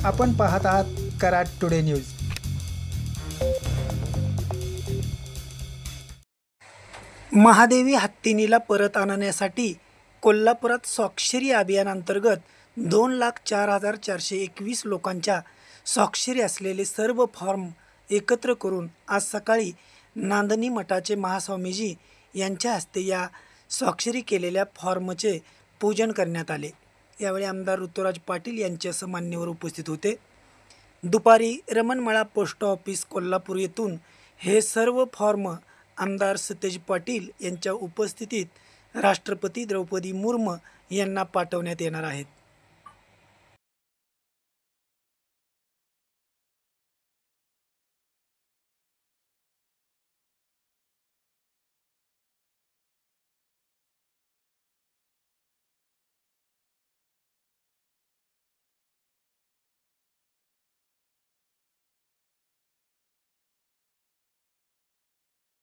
आपण पाहत आहात कराड टुडे न्यूज। महादेवी हत्तीनीला परत आणण्यासाठी कोल्हापुरात स्वाक्षरी अभियानांतर्गत 2,04,421 लोकांच्या स्वाक्षरी असलेले सर्व फॉर्म एकत्र करून आज सकाळी नांदणी मठाचे महास्वामीजी यांच्या हस्ते या स्वाक्षरी केलेल्या फॉर्मचे पूजन करण्यात आले। यावेळी आमदार ऋतुराज पाटील यांच्यासह मान्यवर उपस्थित होते। दुपारी रमणमळा पोस्ट ऑफिस कोल्हापूर येथून हे सर्व फॉर्म आमदार सतेज पाटील यांच्या उपस्थितीत राष्ट्रपती द्रौपदी मुर्मू यांना पाठवण्यात येणार आहेत।